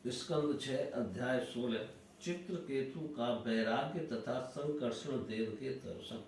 स्कंद 6 अध्याय 16। चित्रकेतु का वैराग्य तथा संकर्षण देव के दर्शन।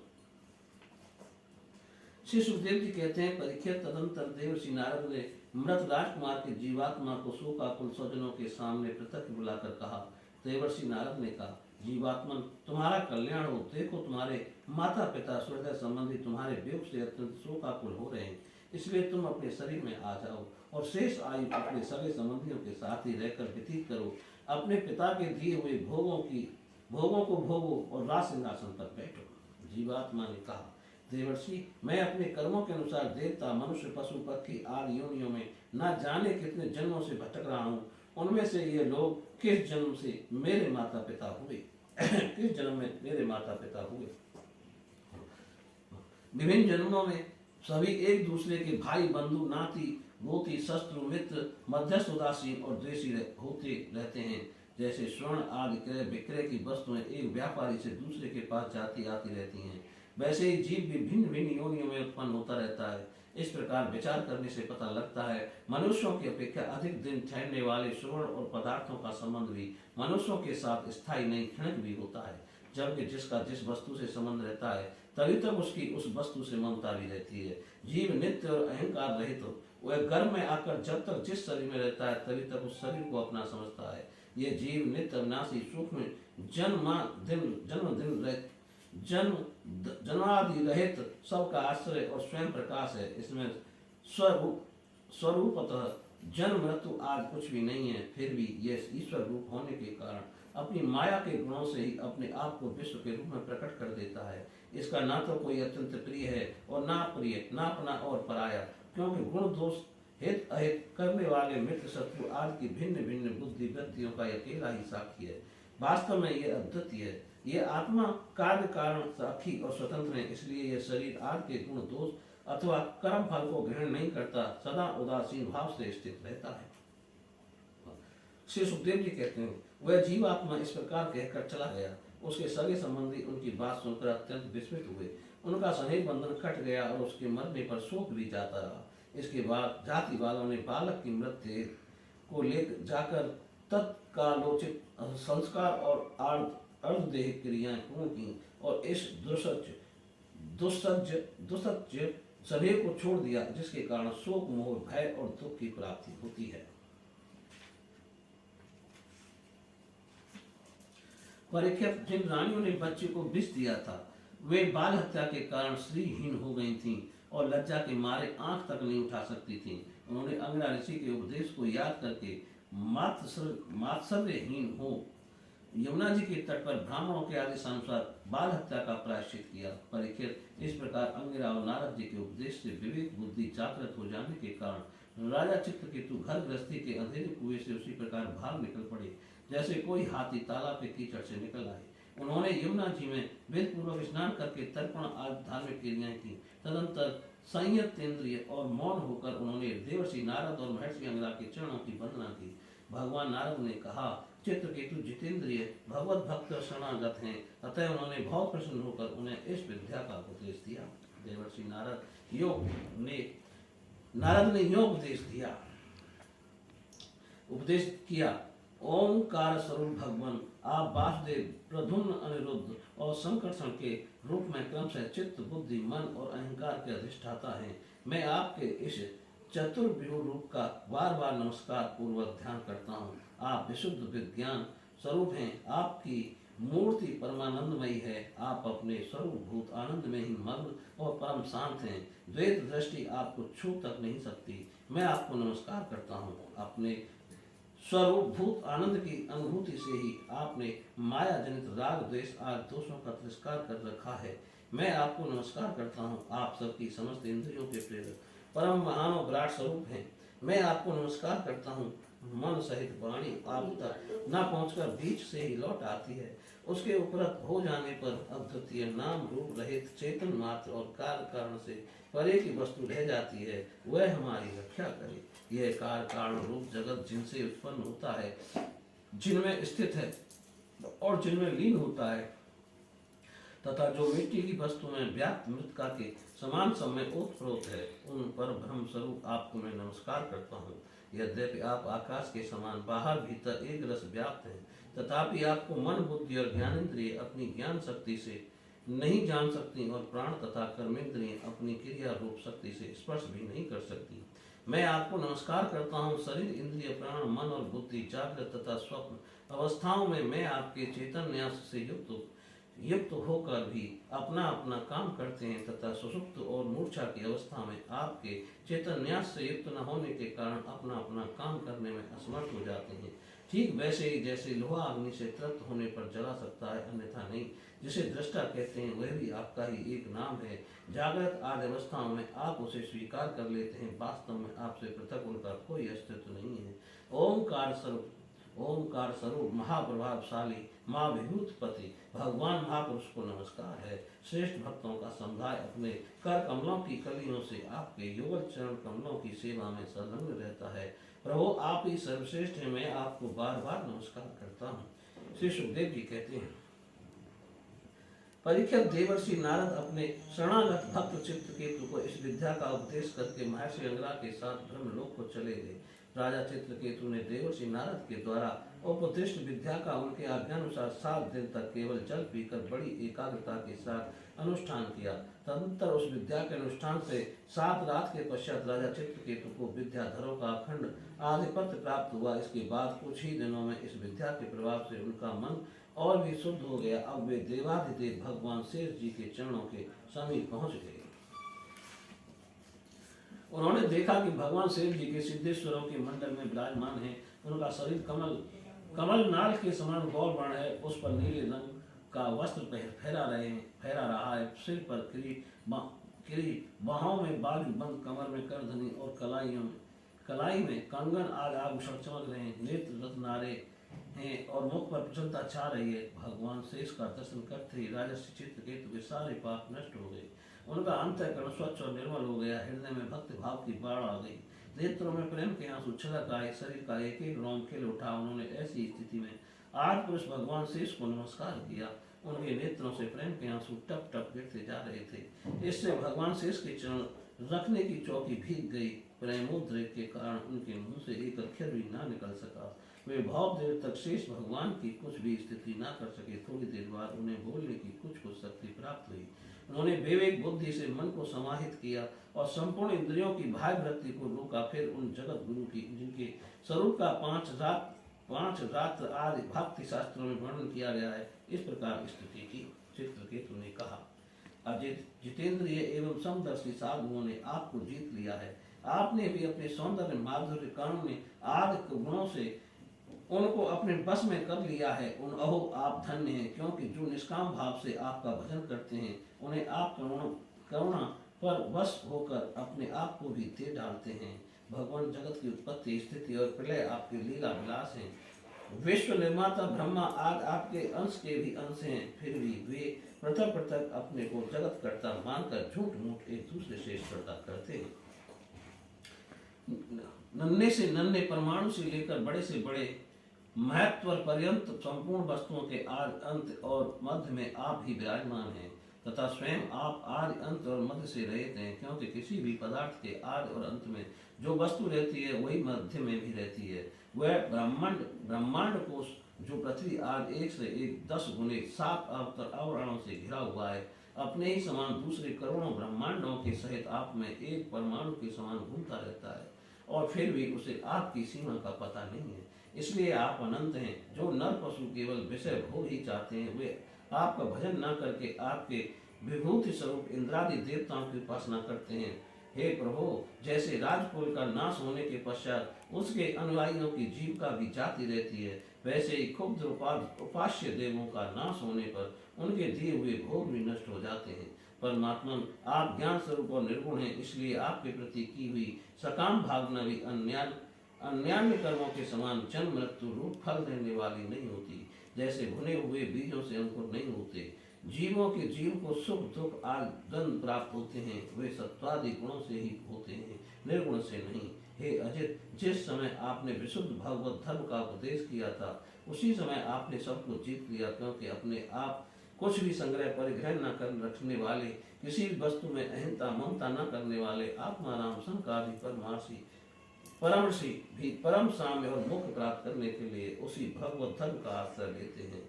श्री सुखदेव जी कहते हैं, परीक्षित तदंतर देवर्षि नारद ने मृत राजकुमार के जीवात्मा को शोकाकुल स्वजनों के सामने पृथक बुलाकर कहा। देवर्षि नारद ने कहा, जीवात्मन, तुम्हारा कल्याण हो। देखो, तुम्हारे माता पिता हृदय संबंधी तुम्हारे वियोग से अत्यंत शोकाकुल हो रहे हैं, इसलिए तुम अपने शरीर में आ जाओ और शेष आयु अपने सगे संबंधियों के साथ ही रहकर व्यतीत करो। अपने पिता के दिए हुए भोगों को भोगो और राज सिंहासन पर बैठो। जीवात्मा ने कहा, देवर्षि, मैं अपने कर्मों के अनुसार देवता, मनुष्य, पशु, पक्षी आदि योनियों में न जाने कितने जन्मों से भटक रहा हूँ। उनमें से ये लोग किस जन्म से मेरे माता पिता हुए किस जन्म में मेरे माता पिता हुए। विभिन्न जन्मों में सभी एक दूसरे के भाई, बंधु, नाती, गोती, शत्रु, मित्र, मध्यस्थ, उदासीन और द्वेषी होते रहते हैं। जैसे स्वर्ण आदि क्रय विक्रय की वस्तुएं एक व्यापारी से दूसरे के पास जाती आती रहती हैं, वैसे ही जीव भी भिन्न भिन्न योनियों में उत्पन्न होता रहता है। इस प्रकार विचार करने से पता लगता है, मनुष्यों की अपेक्षा अधिक दिन ठहरने वाले स्वर्ण और पदार्थों का संबंध भी मनुष्यों के साथ स्थायी नहीं, क्षणिक भी होता है। जबकि जिसका जिस वस्तु से संबंध रहता है, तभी तक उसकी उस वस्तु से ममता भी रहती है। जीव नित्य और अहंकार रहित हो, वह गर्भ में आकर जब तक जिस शरीर में रहता है, तभी तक उस शरीर को अपना समझता है। ये जीव नित्य अविनाशी सूक्ष्म जन्मादि रहित सबका आश्रय और स्वयं प्रकाश है। इसमें स्वरूपतः जन्म मृत्यु आदि कुछ भी नहीं है। फिर भी यह ईश्वर रूप होने के कारण अपनी माया के गुणों से ही अपने आप को विश्व के रूप में प्रकट कर देता है। इसका ना तो कोई अत्यंत प्रिय है और ना अप्रिय, ना अपना और पराया, क्योंकि गुण दोष हित अहित करने वाले मित्र शत्रु आदि की भिन्न भिन्न बुद्धि वृत्तियों का अकेला ही साक्षी है। वास्तव में यह अद्वितीय है। यह आत्मा कार्य कारण साक्षी और स्वतंत्र है, इसलिए यह शरीर आदि के गुण दोष अथवा कर्म फल को ग्रहण नहीं करता, सदा उदासीन भाव से स्थित रहता है। श्री सुखदेव जी कहते हैं, वह जीवात्मा इस प्रकार कहकर चला गया। उसके सगे संबंधी उनकी बात सुनकर अत्यंत विस्मित हुए। उनका स्नेह बंधन कट गया और उसके मरने पर शोक भी जाता रहा। इसके बाद जाति वालों ने बालक की मृत्यु को लेकर जाकर तत्कालोचित संस्कार और अर्धदेह क्रियाएं पूर्ण की और इस दुसज्ज शरीर को छोड़ दिया, जिसके कारण शोक, मोह, भय और दुख की प्राप्ति होती है। परीक्षित, जिन रानियों ने बच्चे को विष दिया था, वे बाल हत्या के कारण श्रीहीन हो गई थीं और लज्जा के मारे आंख तक नहीं उठा सकती थीं। उन्होंने अंगिरा ऋषि के उपदेश को याद करके मात्सर्यहीन हो यमुना जी के तट पर ब्राह्मणों के आदेश अनुसार बाल हत्या का प्रायश्चित किया। परीक्षित, इस प्रकार अंगिरा और नारद जी के उपदेश से विवेक बुद्धि जागृत हो जाने के कारण राजा चित्रकेतु घर गृहस्थी के अंधेरे कुएं से उसी प्रकार भाग निकल पड़े जैसे कोई हाथी तालाब के कीचड़ से निकल आए। उन्होंने यमुना जी में वेद पूर्वक स्नान करके तर्पण आदि धार्मिक क्रियाएं की। तदंतर संयतेंद्रिय और मौन होकर उन्होंने देवर्षि नारद और महर्षि अंगिरा के चरणों की वंदना की। भगवान नारद ने कहा, चित्रकेतु जितेंद्रिय भगवत भक्त शरणागत हैं, अतः उन्होंने बहुत प्रसन्न होकर उन्हें इस विद्या का उपदेश दिया। देवर्षि नारद ने योग उपदेश किया। ओंकार स्वरूप भगवान, आप वासुदेव, प्रद्युम्न, अनिरुद्ध और संकर्षण के रूप में क्रमशः चित्त, बुद्धि, मन और अहंकार के अधिष्ठाता हैं। मैं आपके इस चतुर्व्यूह रूप का बार बार नमस्कार पूर्वक ध्यान करता हूँ। आप विशुद्ध विज्ञान स्वरूप हैं। आपकी मूर्ति परमानंदमयी है। आप अपने स्वरूप भूत आनंद में ही मग्न और परम शांत हैं। द्वैत दृष्टि आपको छू तक नहीं सकती। मैं आपको नमस्कार करता हूँ। अपने स्वरूप भूत आनंद की अनुभूति से ही आपने माया जनित राग द्वेष आदि दोषों का तिरस्कार कर रखा है। मैं आपको नमस्कार करता हूँ। आप सबकी समस्त इंद्रियों के प्रेरक परम महान और विराट स्वरूप हैं। मैं आपको नमस्कार करता हूँ। मन सहित वाणी आप तक न पहुंचकर बीच से ही लौट आती है। उसके उपरत हो जाने पर अद्वितीय नाम रूप रहित चेतन मात्र और कार्य कारण से परे की वस्तु रह जाती है। वह हमारी रक्षा करे। यह कार्य कारण रूप जगत जिनसे उत्पन्न होता है, जिनमें स्थित है और जिनमें लीन होता है, तथा जो मिट्टी की वस्तु में व्याप्त मृतिका के समान सब में ओतप्रोत है, उन पर ब्रह्म स्वरूप आपको मैं नमस्कार करता हूँ। यद्यपि आप आकाश के समान बाहर भीतर एक रस व्याप्त हैं, तथापि आपको मन, बुद्धि और ज्ञानेंद्रिय अपनी ज्ञान शक्ति से नहीं जान सकती और प्राण तथा कर्मेंद्रिय अपनी क्रिया रूप शक्ति से स्पर्श भी नहीं कर सकती। मैं आपको नमस्कार करता हूँ। शरीर, इंद्रिय, प्राण, मन और बुद्धि जागृत तथा स्वप्न अवस्थाओं में मैं आपके चेतन न्यास से युक्त होकर भी अपना अपना काम करते हैं तथा सुषुप्त और मूर्छा की अवस्था में आपके चेतन न्यास से युक्त न होने के कारण अपना अपना काम करने में असमर्थ हो जाते हैं। ठीक वैसे ही जैसे लोहा अग्नि से तृप्त होने पर जला सकता है, अन्यथा नहीं। जिसे दृष्टा कहते हैं वह भी आपका ही एक नाम है। जागृत आदि अवस्थाओं में आप उसे स्वीकार कर लेते हैं, वास्तव में आपसे पृथक उनका कोई अस्तित्व नहीं है। ओंकार स्वरूप महाप्रभावशाली माँ विभूतपति भगवान महापुरुष को नमस्कार है। श्रेष्ठ भक्तों का समुदाय अपने कर कमलों की कलियों से आपके युगल चरण कमलों की सेवा में संलग्न रहता है। प्रभु आप ही सर्वश्रेष्ठ हैं, मैं आपको बार बार नमस्कार करता हूँ। श्री सुखदेव जी कहते हैं, परीक्षित देवर्षि नारद अपने शरणागत भक्त चित्रकेतु को इस विद्या का उपदेश करके महर्षि अंगरा के साथ ब्रह्मलोक को चले गए। राजा चित्रकेतु ने देवर्षि नारद के द्वारा उपदिष्ट विद्या का उनके आज्ञानुसार 7 दिन तक केवल जल पीकर बड़ी एकाग्रता के साथ अनुष्ठान किया। तदनंतर उस विद्या के अनुष्ठान से 7 रात के पश्चात राजा चित्रकेतु को विद्याधरों का अखंड आधिपत्य प्राप्त हुआ। इसके बाद कुछ ही दिनों में इस विद्या के प्रभाव से उनका मन और भी शुद्ध हो गया। अब वे देवाधिदेव भगवान शेष जी के चरणों के समीप पहुंच गए। उन्होंने देखा कि भगवान शेष जी के सिद्धेश्वरों के मंडल में विराजमान हैं। उनका शरीर कमल नाल के समान गौर वर्ण है, उस पर नीले रंग का वस्त्र फहरा रहा है। सिर पर किरीट, बाहों में बाजू बंद, कमर में करधनी और कलाई में कंगन आदि आभूषण चमक रहे हैं। नेत्र रत्नारे हैं और मुख पर प्रसन्नता छा रही है। भगवान शेष का दर्शन करते ही राजर्षि चित्रकेतु के सारे पाप नष्ट हो गए। उनका अंतःकरण स्वच्छ और निर्मल हो गया। हृदय में भक्ति भाव की बाढ़ आ गई। नेत्रों में प्रेम के आंसू छलक आए। शरीर का एक एक रोम खिल उठा। उन्होंने ऐसी स्थिति में आदि पुरुष भगवान शेष को नमस्कार किया। उनके नेत्रों से प्रेम के आंसू टप टप गिरते जा रहे थे। इससे भगवान शेष के चरण रखने की चौकी भीग गई। प्रेमोद्रेक के कारण उनके मुंह से एक अक्षर भी ना निकल सका। वे बहुत देर तक शेष भगवान की कुछ भी स्थिति ना कर सके। थोड़ी देर बाद उन्हें बोलने की कुछ शक्ति प्राप्त हुई। उन्होंने विवेक बुद्धि से मन को समाहित किया और संपूर्ण इंद्रियों की भाई वृत्ति को रोका। फिर उन जगत गुरु की जिनके स्वरूप का 5 रात्र आदि भक्ति शास्त्रों में वर्णन किया गया है, इस प्रकार स्तुति की। चित्रकेतु ने कहा, अजित जितेंद्रिय एवं समदर्शी साधुओं ने आपको जीत लिया है। आपने भी अपने सौंदर्य, माधुर्य, कारुण्य आदि गुणों से उनको अपने बस में कर लिया है। अहो आप धन्य हैं, क्योंकि जो निष्काम भाव से आपका भजन करते हैं उन्हें आप करुणा पर वश होकर अपने आप को भी दे डालते हैं। भगवान जगत की उत्पत्ति, स्थिति और प्रलय आपके लीला विलास हैं। विश्व निर्माता ब्रह्मा आदि आपके अंश के भी अंश हैं, फिर भी वे पृथक पृथक अपने को जगत कर्ता मानकर झूठ मूठ एक दूसरे से स्पर्धा करते हैं। नन्हे से नन्हे परमाणु से लेकर बड़े से बड़े महत्व पर्यंत संपूर्ण वस्तुओं के आदि अंत और मध्य में आप ही विराजमान हैं तथा स्वयं आप आदि अंत और मध्य से रहित हैं, क्योंकि किसी भी पदार्थ के आदि और अंत में जो वस्तु रहती है वही मध्य में भी रहती है। वह ब्रह्मांड कोश जो पृथ्वी आदि 1 से 1 10 गुने 7 आवरणों से घिरा हुआ है, अपने ही समान दूसरे करोड़ों ब्रह्मांडों के सहित आप में एक परमाणु के समान घूमता रहता है और फिर भी उसे आपकी सीमा का पता नहीं है। इसलिए आप अनंत हैं। जो नर पशु केवल विषय भोग ही चाहते हैं, वे आपका भजन न करके आपके विभूति स्वरूप इंद्रादि देवताओं की उपासना करते हैं। हे प्रभु, जैसे राजकुल का नाश होने के पश्चात उसके अनुयायियों की जीविका भी जाती रहती है, वैसे ही क्षुब्ध उपास्य देवों का नाश होने पर उनके दिए हुए भोग भी नष्ट हो जाते हैं। परमात्मा आप ज्ञान स्वरूप और निर्गुण हैं, इसलिए आपके प्रति की हुई सकाम भावना भी अन्यान्य कर्मों के समान जन्म मृत्यु रूप फल देने वाली नहीं होती। जैसे भुने हुए बीजों से अंकुर नहीं होते, जीवों के जीव को सुख दुख आदि गंध प्राप्त होते हैं, वे सत्वादि गुणों से ही होते हैं, निर्गुण से नहीं। हे अजित, जिस समय आपने विशुद्ध भगवत धर्म का उपदेश किया था, उसी समय आपने सबको जीत लिया, क्योंकि अपने आप कुछ भी संग्रह परिग्रह न कर रखने वाले किसी भी वस्तु में अहंता ममता न करने वाले आत्माराम संकारि परमर्षि भी परम साम्य और मोक्ष प्राप्त करने के लिए उसी भगवत धर्म का आश्रय लेते हैं।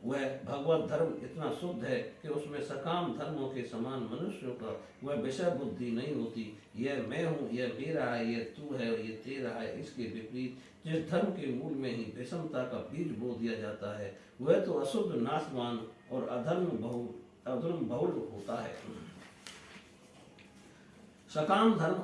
वह भगवत धर्म इतना शुद्ध है कि उसमें सकाम धर्मों के समान मनुष्यों का वह विषय बुद्धि नहीं होती। यह मैं हूँ, यह मेरा है, यह तू है, यह तेरा है। इसके विपरीत जिस धर्म के मूल में ही विषमता का बीज बो दिया जाता है वह तो अशुद्ध नाशवान और अधर्म बहुल होता है। सकाम धर्म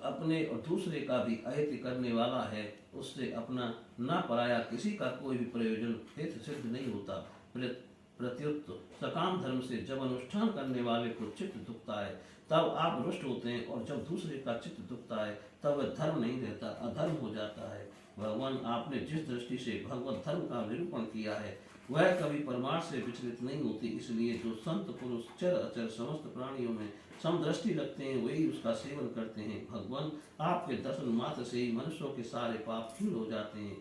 अपने और दूसरे का भी अहित करने वाला है। उससे अपना न पराया किसी का कोई भी प्रयोजन हित सिद्ध नहीं होता। प्रत्युत सकाम धर्म से जब अनुष्ठान करने वाले को चित्त दुखता है तब आप रुष्ट होते हैं, और जब दूसरे का चित्त दुखता है तब वह धर्म नहीं रहता, अधर्म हो जाता है। भगवान आपने जिस दृष्टि से भगवत धर्म का निरूपण किया है वह कभी परमार्थ से विचलित नहीं होती। इसलिए जो संत पुरुष चर अचर समस्त प्राणियों में समदृष्टि रखते हैं वही उसका सेवन करते हैं। भगवान आपके दर्शन मात्र से ही मनुष्यों के सारे पाप क्षीण हो जाते हैं।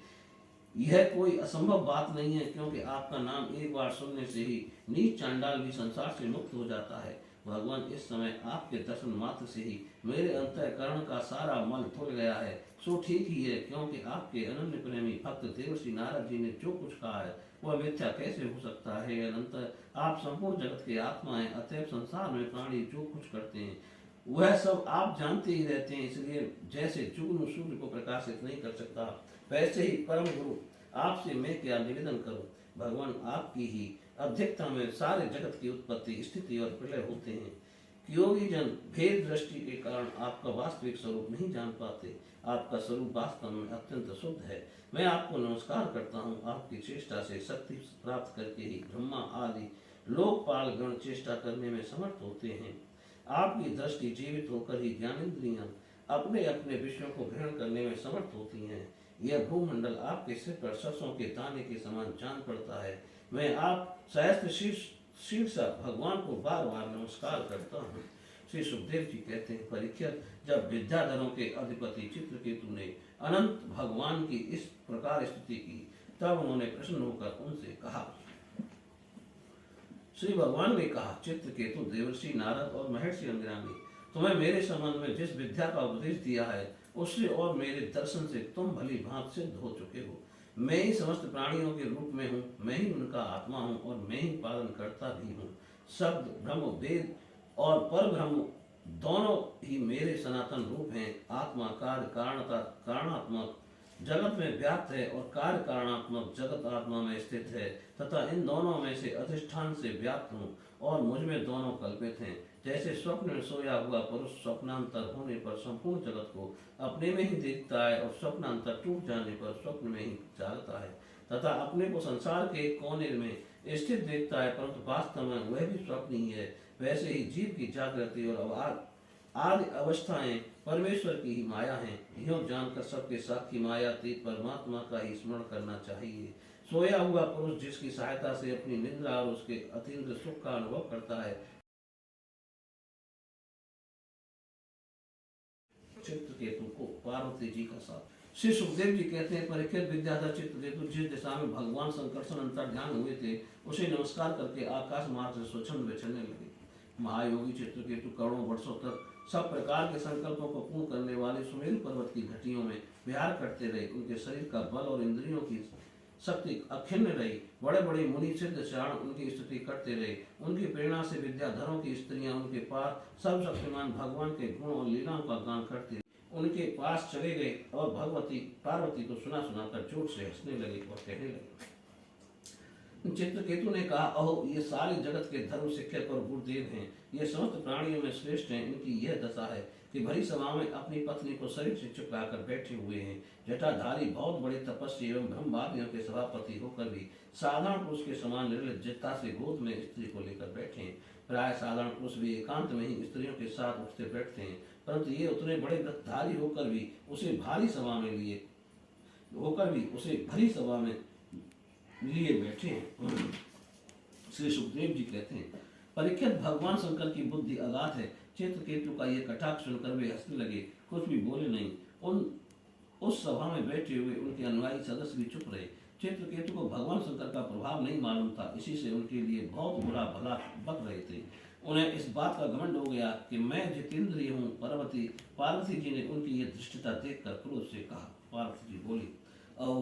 यह कोई असंभव बात नहीं है, क्योंकि आपका नाम एक बार सुनने से ही नीच चांडाल भी संसार से मुक्त हो जाता है। भगवान इस समय आपके दर्शन मात्र से ही मेरे अंतःकरण का सारा मल धुल गया है। सो ठीक ही है, क्योंकि आपके अनन्य प्रेमी भक्त देवर्षि नारद जी ने जो कुछ कहा है वह मिथ्या कैसे हो सकता है। अनंत आप संपूर्ण जगत के आत्मा हैं, अतएव संसार में प्राणी जो कुछ करते हैं वह सब आप जानते ही रहते हैं। इसलिए जैसे जुगनू सूर्य को प्रकाशित नहीं कर सकता वैसे ही परम गुरु आपसे मैं क्या निवेदन करूं। भगवान आपकी ही अध्यक्षता में सारे जगत की उत्पत्ति स्थिति और प्रलय होते हैं। योगी जन भेद दृष्टि के कारण आपका वास्तविक स्वरूप नहीं जान पाते। आपका स्वरूप वास्तव में अत्यंत शुद्ध है। मैं आपको नमस्कार करता हूँ। आपकी चेष्टा से शक्ति प्राप्त करके ही ब्रह्मा आदि लोकपाल गण चेष्टा करने में समर्थ होते हैं। आपकी दृष्टि जीवित होकर ही ज्ञानेंद्रियां अपने अपने विषयों को ग्रहण करने में समर्थ होती हैं। यह भूमंडल आपके सिर पर सरसों के दाने के समान जान पड़ता है। मैं आप सहस्त्र शीर्ष भगवान को बार बार नमस्कार करता हूँ। श्री सुखदेव जी कहते हैं, परीक्षित, जब विद्याधरों के अधिपति चित्रकेतु ने अनंत भगवान की इस प्रकार स्तुति की तब उन्होंने प्रसन्न होकर उनसे कहा। श्री भगवान ने कहा, चित्रकेतु, देवर्षि नारद और महर्षि अंगिरानी, तुम्हें मेरे संबंध में जिस विद्या का उपदेश दिया है उससे और मेरे दर्शन से तुम भली भांत सिद्ध हो चुके हो। मैं ही समस्त प्राणियों के रूप में हूँ, मैं ही उनका आत्मा हूँ और मैं ही पालन करता भी हूँ। शब्द ब्रह्म, वेद और पर ब्रह्म दोनों ही मेरे सनातन रूप हैं। आत्मा कार्य कारणात्मक जगत में व्याप्त है और कार्य कारणात्मक जगत आत्मा में स्थित है, तथा इन दोनों में से अधिष्ठान से व्याप्त हूँ और मुझ में दोनों कल्पित हैं। जैसे स्वप्न में सोया हुआ पुरुष स्वप्नांतर होने पर संपूर्ण जगत को अपने में ही देखता है और स्वप्नांतर टूट जाने पर स्वप्न में ही जागता है, तथा अपने को संसार के कोने में स्थित देखता है, परंतु वास्तव में वह भी स्वप्न ही है। वैसे ही जीव की जागृति और आदि अवस्थाएं परमेश्वर की ही माया हैं। यह जानकर सबके साक्षी मायातीत परमात्मा का ही स्मरण करना चाहिए। सोया हुआ पुरुष जिसकी सहायता से अपनी निद्रा और उसके अतीन्द्र सुख का अनुभव करता है, चित्रकेतु को पार्वती जी का साथ। श्री सुखदेव जी कहते हैं, परीक्षित, विद्याधर चित्रकेतु जिस दिशा में भगवान संकर्षण अंतर ध्यान हुए थे उसे नमस्कार करके आकाश मार्ग से स्वच्छंद विचरने लगे। महायोगी चित्रकेतु करोड़ों वर्षों तक सब प्रकार के संकल्पों को पूर्ण करने वाले सुमेरु पर्वत की घटियों में विहार करते रहे। उनके शरीर का बल और इंद्रियों की शक्ति अखिन्न रही। बड़े बड़े मुनि सिद्ध चारण उनकी स्तुति करते रहे। उनकी प्रेरणा से विद्याधरों की स्त्रियां उनके पास सब शक्तिमान भगवान के गुण और लीलाओं का गान करती उनके पास चले गए और पार्वती को सुना सुनाकर जोर से हंसने लगे और कहने लगे। चित्रकेतु ने कहा, अहो, ये सारे जगत के धर्म शिक्षक और गुरुदेव हैं। ये समस्त प्राणियों में श्रेष्ठ हैं। इनकी यह दशा है कि भरी सभा में अपनी पत्नी को शरीर से चिपकाकर बैठे हुए हैं। जटाधारी बहुत बड़े तपस्वी एवं ब्रह्मवादियों के सभापति होकर भी साधारण पुरुष के समान निर्लज्जता से गोद में स्त्री को लेकर बैठे हैं। प्राय साधारण पुरुष भी एकांत में ही स्त्रियों के साथ उठते बैठते हैं, परंतु ये उतने बड़े व्रतधारी होकर भी उसे भरी सभा में लिए बैठे हैं। श्री सुखदेव जी कहते हैं, परीक्षित, भगवान शंकर की बुद्धि अगाध है। चित्रकेतु का यह कटाक्ष सुनकर वे हंसने लगे, कुछ भी बोले नहीं। उस सभा में बैठे हुए उनके अनुयायी सदस्य भी चुप रहे। चित्रकेतु को भगवान शंकर का प्रभाव नहीं मालूम था, इसी से उनके लिए बहुत बुरा भला बक रहे थे। उन्हें इस बात का घमंड हो गया कि मैं जितेंद्रिय हूँ। पार्वती जी ने उनकी ये दृष्टता देखकर क्रोध से कहा। पार्वती जी बोली, अहो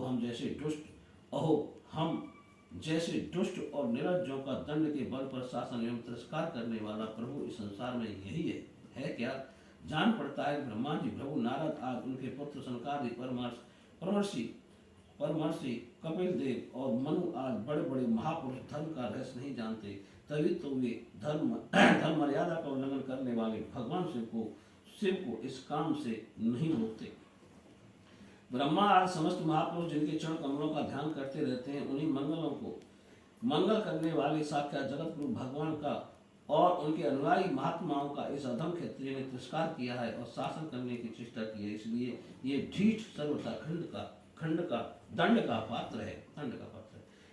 हम जैसे दुष्ट और निरज्जों का दंड के बल पर शासन एवं तिरस्कार करने वाला प्रभु इस संसार में यही है क्या? जान पड़ता है ब्रह्मा जी, भृगु, नारद आदि उनके पुत्र सनकादि परमर्षि कपिल देव और मनु आदि बड़े बड़े महापुरुष धर्म का रहस्य नहीं जानते, तभी तो वे धर्म मर्यादा का उल्लंघन करने वाले भगवान शिव को इस काम से नहीं रोकते। ब्रह्मा आदि समस्त महापुरुष जिनके चरण कमलों का ध्यान करते रहते हैं, उन्हीं मंगल करने वाले साक्षात जगत गुरु भगवान का और उनके अनुयायी महात्माओं का इस अधम क्षत्रिय ने तिरस्कार किया है और शासन करने की चेष्टा की है। इसलिए ये ढीठ सर्वथा दंड का पात्र है।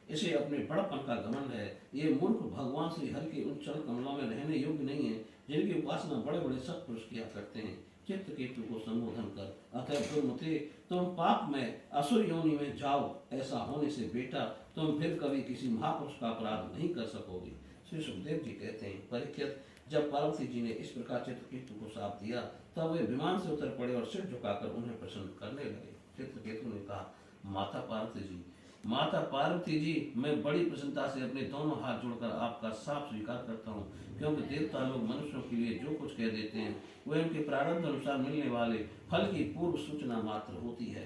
इसे अपने बड़पन का घमंड है। ये मूर्ख भगवान श्री हरि के उन चरण कमलों में रहने योग्य नहीं है, जिनकी उपासना बड़े बड़े सत्पुरुष किया करते हैं। चित्रकेतु को संबोधन कर, अतः दुर्मते, तुम पाप में असुर योनि में जाओ। ऐसा होने से बेटा तुम फिर कभी किसी महापुरुष का अपराध नहीं कर सकोगे। श्री सुखदेव जी कहते हैं, परीक्षित, जब पार्वती जी ने इस प्रकार चित्रकेतु को शाप दिया, तब वे विमान से उतर पड़े और सिर झुकाकर उन्हें प्रसन्न करने लगे। चित्रकेतु ने कहा, माता पार्वती जी, मैं बड़ी प्रसन्नता से अपने दोनों हाथ जोड़कर आपका साफ स्वीकार करता हूँ, क्योंकि देवता लोग मनुष्यों के लिए जो कुछ कह देते हैं वह उनके प्रारब्ध अनुसार मिलने वाले फल की पूर्व सूचना मात्र होती है।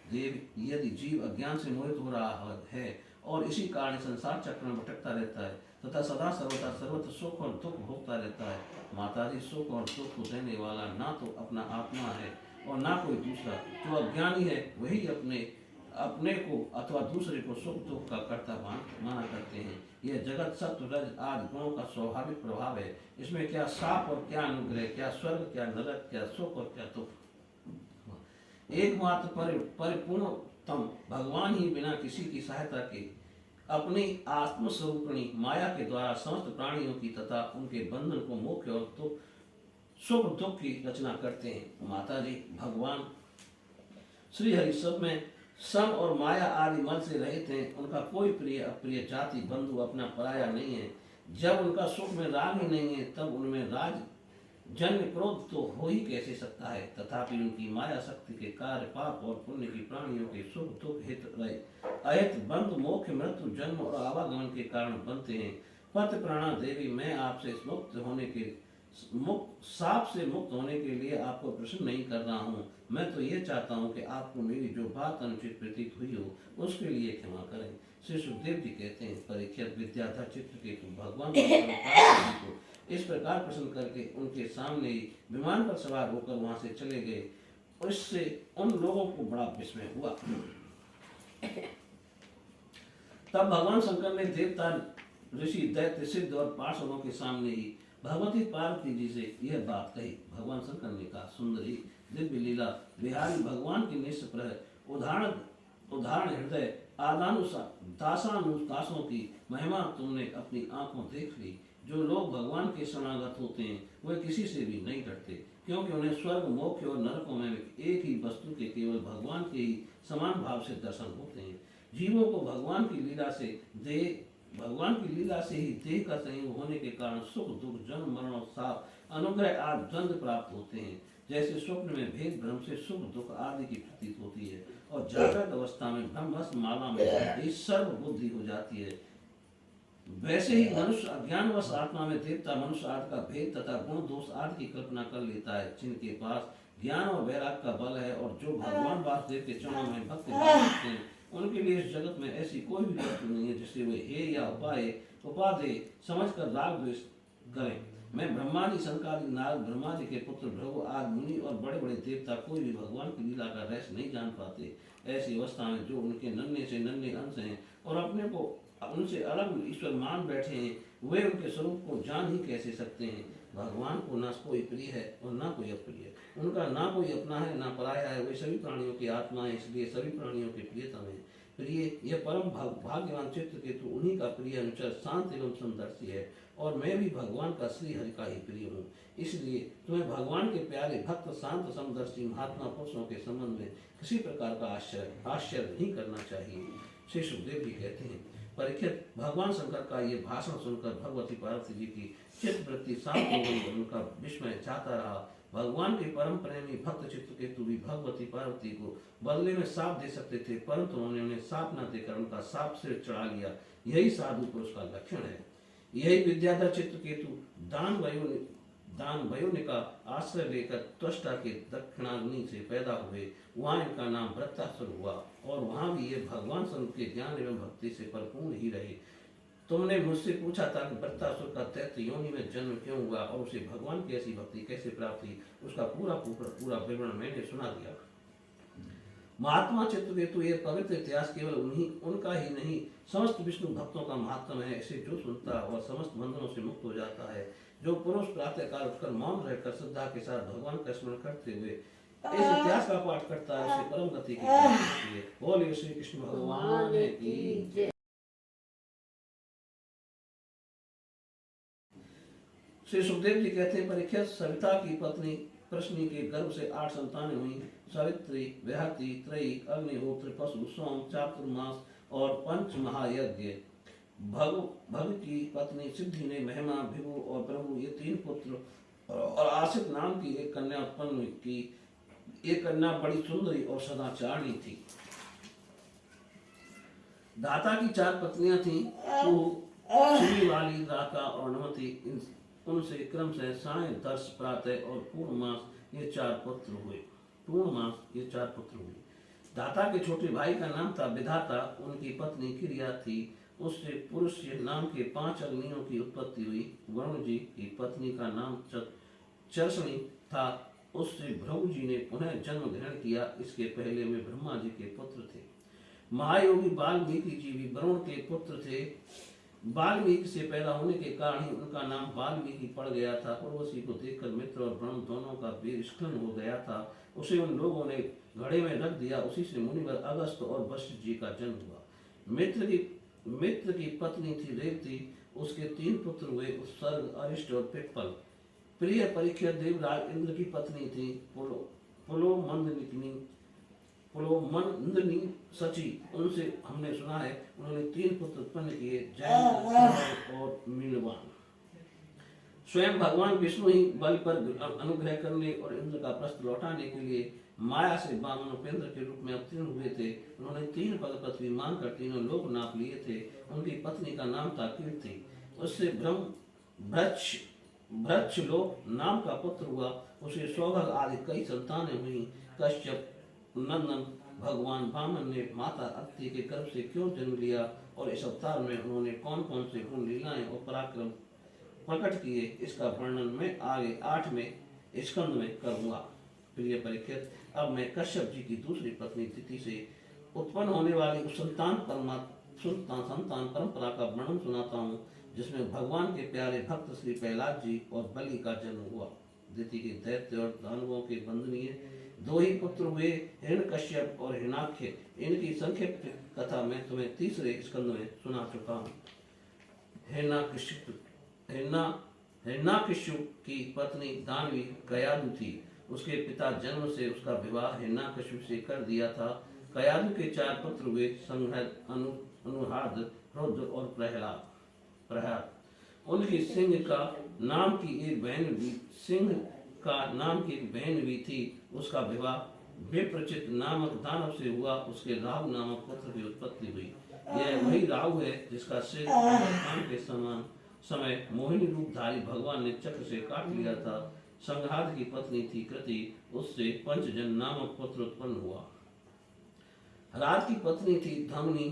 देव, यदि जीव अज्ञान से मोहित हो रहा है और इसी कारण संसार चक्र में भटकता रहता है तथा सदा सर्वत्र सुख और दुख भोगता रहता है, माताजी, सुख और दुख को देने वाला ना तो अपना आत्मा है और ना कोई दूसरा। जो अज्ञानी है वही अपने को अथवा दूसरे को सुख दुख का कर्ता माना करते हैं। यह जगत सत्व रज आदि गुणों का स्वाभाविक प्रभाव है। इसमें क्या शाप और क्या अनुग्रह, क्या स्वर्ग, क्या नरक, क्या सुख और क्या दुख। एकमात्र परिपूर्णतम भगवान ही बिना किसी की सहायता के अपनी आत्मस्वरूपिणी माया के द्वारा समस्त प्राणियों की तथा उनके बंधन को मोक्ष और सुख दुख की रचना करते हैं। माता जी, भगवान श्री हरि सब में सम और माया आदि मल से रहित हैं। उनका कोई प्रिय अप्रिय, जाति बंधु अपना पराया नहीं है। जब उनका सुख में राग ही नहीं है, तब उनमें राज जन्य क्रोध तो हो ही कैसे सकता है। तथापि उनकी माया शक्ति के कार्य पाप और पुण्य की प्राणियों के सुख दुख अहित बंध मोक्ष मृत्यु जन्म और आवागमन के कारण बनते हैं। पति प्राणा देवी, मैं आपसे साप से मुक्त होने के लिए आपको प्रश्न नहीं कर रहा हूँ। मैं तो ये चाहता हूँ कि आपको मेरी जो बात अनुचित प्रतीत हुई हो उसके लिए क्षमा करें। श्री सुखदेव जी कहते हैं, परीक्षित, विद्याधर चित्रकेतु भगवान को इस प्रकार प्रसन्न करके उनके सामने ही विमान पर सवार होकर वहां से चले गए। इससे उन लोगों को बड़ा विस्मय हुआ। तब भगवान शंकर ने देवता, ऋषि, दैत्य, सिद्ध और पार्षदों के सामने ही भगवती पार्वती जी से यह बात कही। भगवान शंकर ने कहा, सुंदरी, दिव्य लीला बिहारी भगवान की निष्प्रह उदाहरण हृदय दासों की महिमा तुमने अपनी आंखों देख ली। जो लोग भगवान के शरणागत होते हैं वे किसी से भी नहीं डरते, क्योंकि उन्हें स्वर्ग, मोक्ष और नरकों में एक ही वस्तु के केवल भगवान के ही समान भाव से दर्शन होते हैं। जीवों को भगवान की लीला से ही देह का संयोग होने के कारण सुख दुख, जन्म मरण और शाप, अनुग्रह आदि द्वंद्व प्राप्त होते हैं। जैसे स्वप्न में भेद भ्रम से सुख दुख आदि की प्रतीत होती है और जागृत अवस्था में ब्रह्मस्त्र माला में सर्व बुद्धि हो जाती है, वैसे ही मनुष्य अज्ञानवश आत्मा में देवता मनुष्य आदि का भेद तथा गुण दोष आदि की कल्पना कर लेता है। जिनके पास ज्ञान और वैराग्य का बल है और जो भगवान वासुदेव के चरणों में भक्ति करते हैं, उनके लिए इस जगत में ऐसी कोई भी वस्तु नहीं है जिसे वे हे या उपादेय समझकर राग द्वेष करें। मैं ब्रह्मा जी, शंकर जी, नारद, ब्रह्मा जी के पुत्र भृगु आदि मुनि और बड़े बड़े देवता कोई भी भगवान की लीला का रहस्य नहीं जान पाते। ऐसी अवस्था में जो उनके नन्हे से नन्हे अंश हैं और अपने को उनसे अलग ईश्वर मान बैठे हैं, वे उनके स्वरूप को जान ही कैसे सकते हैं। भगवान को ना कोई प्रिय है और ना कोई अप्रिय है, उनका ना कोई अपना है ना पराया है। वे सभी प्राणियों की आत्मा है, इसलिए सभी प्राणियों के प्रियतम है। प्रिय, यह परम भाग्यवान चित्रकेतु उन्हीं का प्रिय अनुचर, शांत एवं समदर्शी है और मैं भी भगवान का श्री हरि का ही प्रिय हूँ। इसलिए तुम्हें भगवान के प्यारे भक्त, शांत समदर्शी महात्मा पुरुषों के संबंध में किसी प्रकार का आश्चर्य नहीं करना चाहिए। श्री सुखदेव जी कहते हैं, परीक्षित, भगवान शंकर का ये भाषण सुनकर भगवती पार्वती जी की चित्त वृत्ति शांत हो गई और उनका विस्मय चाहता रहा। भगवान के परम प्रेमी भक्त चित्रकेतु भी भगवती पार्वती को बदले में साप दे सकते थे, परंतु उन्होंने उन्हें साप न देकर उनका साप सिर चढ़ा लिया। यही साधु पुरुष का लक्षण है। यही विद्याधर चित्रकेतु दान वयोनि का आश्रय लेकर त्वष्टा के दक्षिणाग्नि से पैदा हुए। वहां इनका नाम वृत्तासुर हुआ और वहां भी ये भगवान स्वरूप के ज्ञान एवं भक्ति से परिपूर्ण ही रहे। तुमने मुझसे पूछा था कि वृत्तासुर का दैत्य योनि में जन्म क्यों हुआ और उसे भगवान की ऐसी भक्ति कैसे प्राप्त हुई, उसका पूरा विवरण मैंने सुना दिया। महात्मा चित्रकेतु ये पवित्र इतिहास केवल उनका ही नहीं, समस्त विष्णु भक्तों का महात्मा है। इसे जो सुनता और समस्त बंधनों से मुक्त हो जाता है, जो पुरुष प्रातः काल उठकर मौन रहकर श्रद्धा के साथ भगवान का स्मरण करते हुए इस इतिहास का पाठ करता है, उसे परम गति की प्राप्ति होती है। बोलिए श्री कृष्ण भगवान की जय। श्री सुखदेव जी कहते हैं, परीक्षित, सविता की पत्नी प्रश्नि के गर्भ से 8 संतानें हुई। सावित्री, बृहति, त्रयी, अग्निहोत्र, पशु, सोम, चातुर्मास और पंच महायज्ञ। भग की पत्नी सिद्धि ने महिमा, भिभु और प्रभु ये 3 पुत्र और आसित नाम की एक कन्या उत्पन्न की। एक कन्या बड़ी सुंदरी और सदाचारणी थी। दाता की 4 पत्नियां थीं, वाली, राका और नमति। उनसे क्रमशः साय, दर्श, प्रातः और पूर्णमास ये 4 पुत्र हुए। दाता के छोटे भाई का नाम था विधाता, उनकी पत्नी क्रिया थी। उससे पुरुष नाम के 5 अग्नियों की उत्पत्ति हुई। वरुण जी की पत्नी का नाम चर्षणी था। उससे भृगु जी ने पुनः जन्म ग्रहण किया। इसके पहले वे ब्रह्मा जी के पुत्र थे। महायोगी वाल्मीकि जी भी वरुण के पुत्र थे। वाल्मीकि से पैदा होने के कारण ही उनका नाम वाल्मीकि पड़ गया था। उर्वशी को देखकर मित्र और ब्रह्म दोनों का वीर स्खलन हो गया था। उसे उन लोगों ने घड़े में रख दिया। उसी से मुनिवर अगस्त और वशिष्ठ जी का जन्म हुआ। मित्र की पत्नी थी रेवती। उसके 3 पुत्र हुए, उत्सर्ग, अरिष्ट और पिप्पल। प्रिय परीक्षित, देवराज इंद्र की पत्नी थी पुलोमंदनी सची। उनसे हमने सुना है उन्होंने 3 पुत्र उत्पन्न किए, जयंत और मीनवान। स्वयं भगवान विष्णु ही बल पर अनुग्रह करने और इंद्र का प्रश्न लौटाने के लिए माया से वामन उपेंद्र के रूप में अवतीर्ण हुए थे। उन्होंने 3 पग पृथ्वी मांगकर तीनों लोक नाप लिए थे। उनकी पत्नी का नाम था कीर्ति। उससे भ्रक्षलोक नाम का पुत्र हुआ। उसे सौभग आदि कई संतानें हुई। कश्यप नंदन भगवान वामन ने माता अदिति के गर्भ से क्यों जन्म लिया और इस अवतार में उन्होंने कौन कौन से गुण, लीलाएं और पराक्रम प्रकट किए, इसका वर्णन मैं आगे 8वें स्कंद में करूंगा। प्रिय परीक्षित, अब मैं कश्यप जी की दूसरी पत्नी तिथि से उत्पन्न होने वाली उस संतान परंपरा का वर्णन सुनाता हूँ, जिसमें भगवान के प्यारे भक्त श्री प्रहलाद जी और बलि का जन्म हुआ। दिति के दैत्य और दानवों के बंधनीय 2 ही पुत्र हुए, हिरण्यकश्यप और हिरण्याक्ष। इनकी संक्षिप्त कथा मैं तुम्हें तीसरे स्कंद में सुना चुका हूँ। हिरण्याकश्यप की पत्नी दानवी कयादु थी। उसके पिता जन्म से उसका विवाह हिरण्याकश्यप से कर दिया था। कयादु के 4 पुत्र हुए, संहद, अनुहाद, रुद्र और प्रहलाद। उनकी सिंह का नाम की एक बहन भी थी। उसका विवाह विप्रचित नामक दानव से हुआ। उसके राहु नामक पुत्र की उत्पत्ति हुई। यह वही राहु है जिसका सिर के समय मोहिनी रूपधारी भगवान ने चक्र से काट लिया था। संघात की पत्नी थी कृति। उससे पंचजन नामक पुत्र उत्पन्न हुआ। रात की पत्नी थी धमनी।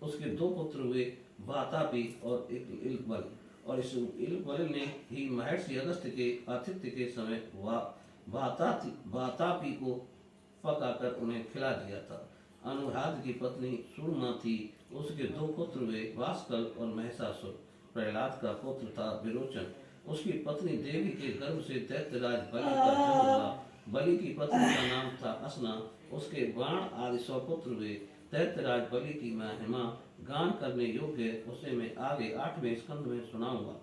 उसके 2 पुत्र हुए, वातापी और इलबल। और इस इलबल ने ही महर्षि अगस्त्य के आतिथ्य के समय वातापी को पकाकर उन्हें खिला दिया था। अनुराध की पत्नी सुरमा थी। उसके 2 पुत्र हुए, वास्कल और महिषासुर। प्रहलाद का पुत्र था विरोचन। उसकी पत्नी देवी के गर्भ से दैत्यराज बलि का जन्म हुआ। बलि की पत्नी का नाम था असना। उसके बाण आदि 100 पुत्र हुए। दैत्यराज बलि की महिमा गान करने योग्य, उसे मैं आगे 8वें स्कंद में सुनाऊंगा।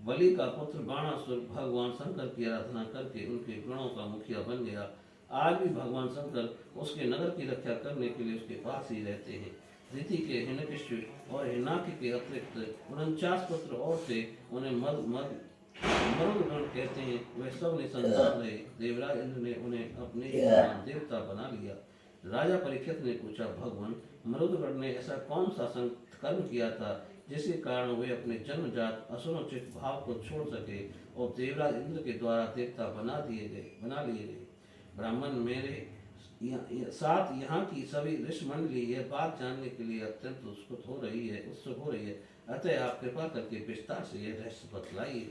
बलि का पुत्र बाणासुर भगवान शंकर की आराधना करके उनके गुणों का मुखिया बन गया। आज भी भगवान शंकर उसके नगर की रक्षा करने के लिए उसके पास ही रहते हैं। दिति के हिरण्यकश्यप और हिरण्याक्ष के अतिरिक्त 49 पुत्र और थे। उन्हें मरुदगण कहते हैं। वे सब ने संतान रहे। देवराज इंद्र ने उन्हें अपने ही समान देवता बना लिया। राजा परीक्षित ने पूछा, भगवान, मरुदगण ने ऐसा कौन सा कर्म किया था जिसके कारण वे अपने जन्मजात असुरोचित भाव को छोड़ सके और देवराज इंद्र के द्वारा देवता बना लिए गए। ब्राह्मण मेरे साथ यहाँ की सभी ऋषि मंडली यह बात जानने के लिए अत्यंत उत्सुक हो रही है। अतः आप कृपा करके विस्तार से यह रहस्य बतलाइए।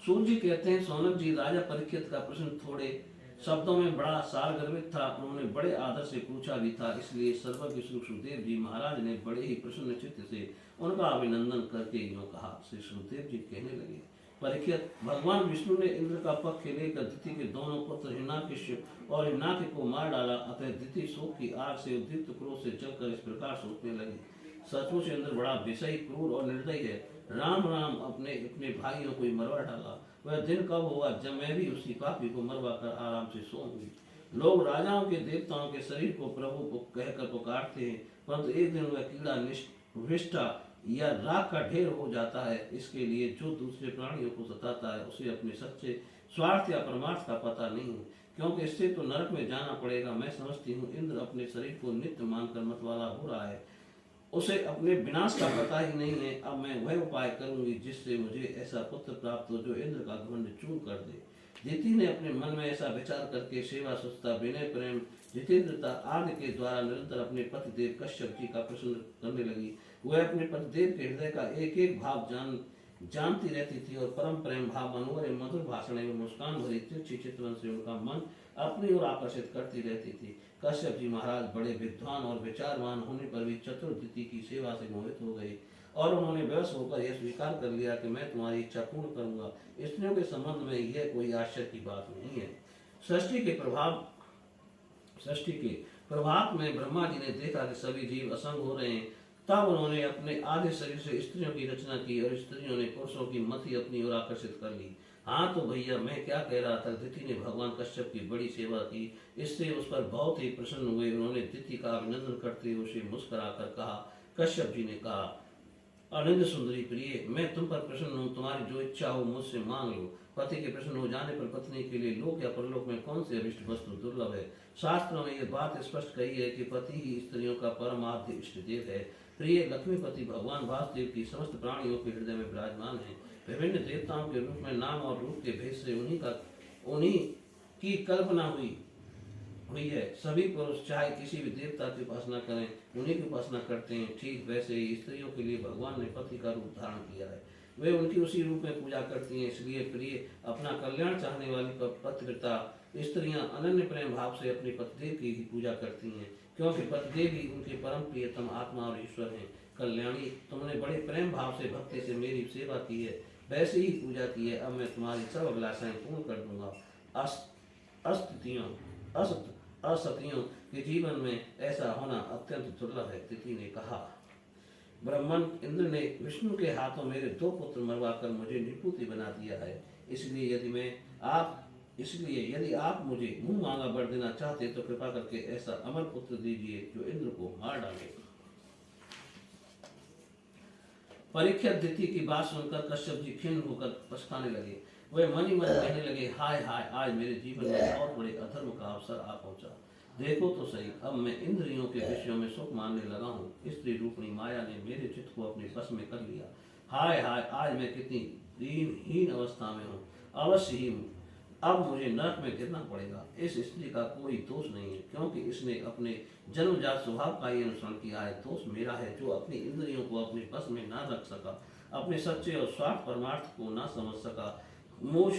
सूर्य जी कहते हैं, सौनक जी, राजा परीक्षित का प्रश्न थोड़े शब्दों में बड़ा सारगर्भित था। उन्होंने बड़े आदर से पूछा भी था, इसलिए सर्वज्ञ श्री सुखदेव जी महाराज ने बड़े ही प्रसन्न चित्त से उनका अभिनंदन करके यूं कहा। श्री सुखदेव जी कहने लगे, परीक्षित, भगवान विष्णु ने इंद्र का पक्ष लेकर दिति के दोनों पुत्र हिरण्याक्ष और हिरण्याक्ष को मार डाला। अतः दिति शोक की आग से उद्दीप्त क्रोध से जलकर इस प्रकार सोचने लगी, सचमुच इंद्र बड़ा विषयी, क्रूर और निर्दयी है। राम राम, अपने भाइयों को ही मरवा डाला। वह दिन कब हुआ जब मैं भी उसी पापी को मरवा कर आराम से सोऊंगी। लोग राजाओं के देवताओं के शरीर को प्रभु को कहकर पुकारते हैं, परंतु एक दिन वह कीड़ा निष्ठा या राख का ढेर हो जाता है। इसके लिए जो दूसरे प्राणियों को सताता है उसे अपने सच्चे स्वार्थ या परमार्थ का पता नहीं है, क्योंकि इससे तो नरक में जाना पड़ेगा। मैं समझती हूँ इंद्र अपने शरीर को नित्य मानकर मतवाला हो रहा है, उसे अपने विनाश का पता ही नहीं है। अब मैं वह उपाय करूंगी जिससे मुझे ऐसा पुत्र प्राप्त हो जो इंद्र का घमंड चूर कर दे। दिति ने अपने मन में ऐसा विचार करके सेवा, सुचता, विनय, प्रेम, जितेंद्रता आदि के द्वारा निरंतर अपने पतिदेव कश्यप जी का प्रश्न करने लगी। वह अपने पतिदेव के हृदय का एक एक भाव जानती रहती थी और परम प्रेम भाव, मनोहर मधुर भाषण एवं मुस्कान भरी तिरछी चितवन से उनका मन अपनी ओर आकर्षित करती रहती थी। कश्यप जी महाराज बड़े विद्वान और विचारवान होने पर भी चतुर दिति की सेवा से मोहित हो गए और उन्होंने विवश होकर यह स्वीकार कर लिया कि मैं तुम्हारी इच्छा पूर्ण करूंगा। स्त्रियों के संबंध में यह कोई आश्चर्य की बात नहीं है। सृष्टि के प्रभात में ब्रह्मा जी ने देखा कि सभी जीव असंग हो रहे हैं। तब उन्होंने अपने आधे शरीर से स्त्रियों की रचना की और स्त्रियों ने पुरुषों की मति अपनी ओर आकर्षित कर ली। हाँ तो भैया, मैं क्या कह रहा था। दिति ने भगवान कश्यप की बड़ी सेवा की, इससे उस पर बहुत ही प्रसन्न हुए। उन्होंने दिति का अभिनंदन करते हुए उसे मुस्कुराकर कहा। कश्यप जी ने कहा, अनिंद सुंदरी प्रिय, मैं तुम पर प्रसन्न हूँ। तुम्हारी जो इच्छा हो मुझसे मांग लो। पति के प्रसन्न हो जाने पर पत्नी के लिए लोक या परलोक में कौन सी अभिष्ट वस्तु दुर्लभ है। शास्त्रों में यह बात स्पष्ट कही है कि पति ही स्त्रियों का परमाद्य इष्ट देव है। प्रिय लक्ष्मीपति भगवान वासुदेव की समस्त प्राणियों के हृदय में विराजमान है। विभिन्न देवताओं के रूप में नाम और रूप के भेद से उन्हीं की कल्पना हुई है। सभी पुरुष चाहे किसी भी देवता की उपासना करें, उन्हीं की उपासना करते हैं। ठीक वैसे ही स्त्रियों के लिए भगवान ने पति का रूप धारण किया है। वे उनकी उसी रूप में पूजा करती हैं। इसलिए प्रिय, अपना कल्याण चाहने वाली पतिव्रता स्त्रियां अनन्य प्रेम भाव से अपने पतिदेव की ही पूजा करती हैं, क्योंकि पतिदेव ही उनके परम प्रियतम आत्मा और ईश्वर हैं। कल्याणी, तुमने बड़े प्रेम भाव से भक्ति से मेरी सेवा की है, वैसे ही पूजा की है। अब मैं तुम्हारी सब अभिलाषाएं पूर्ण कर दूंगा। असतियों के जीवन में ऐसा होना अत्यंत दुर्लभ है। दिति ने कहा, ब्रह्मन, इंद्र ने विष्णु के हाथों मेरे 2 पुत्र मरवाकर मुझे निपुति बना दिया है। इसलिए यदि आप मुझे मुंह मांगा वर देना चाहते तो कृपा करके ऐसा अमर पुत्र दीजिए जो इंद्र को मार डाले। परीक्षित दिति की बात सुनकर कश्यप जी खिन्न होकर पछताने लगे। वे मन ही मन कहने लगे, हाय हाय, आज मेरे जीवन में और बड़े अधर्म का अवसर आ पहुंचा। देखो तो सही, अब मैं इंद्रियों के विषयों में सुख मानने लगा हूँ। स्त्री रूपणी माया ने मेरे चित्त को अपने बस में कर लिया। हाय हाय, आज मैं कितनी दीनहीन अवस्था में हूँ। अवश्य ही अब मुझे नरक में गिरना पड़ेगा। इस स्त्री का कोई दोष नहीं है, क्योंकि इसने अपने जन्मजात स्वभाव का ही अनुसरण किया है। दोष मेरा है जो अपनी इंद्रियों को अपने बस में ना रख सका, अपने सच्चे और स्वार्थ परमार्थ को ना समझ सका। मुझ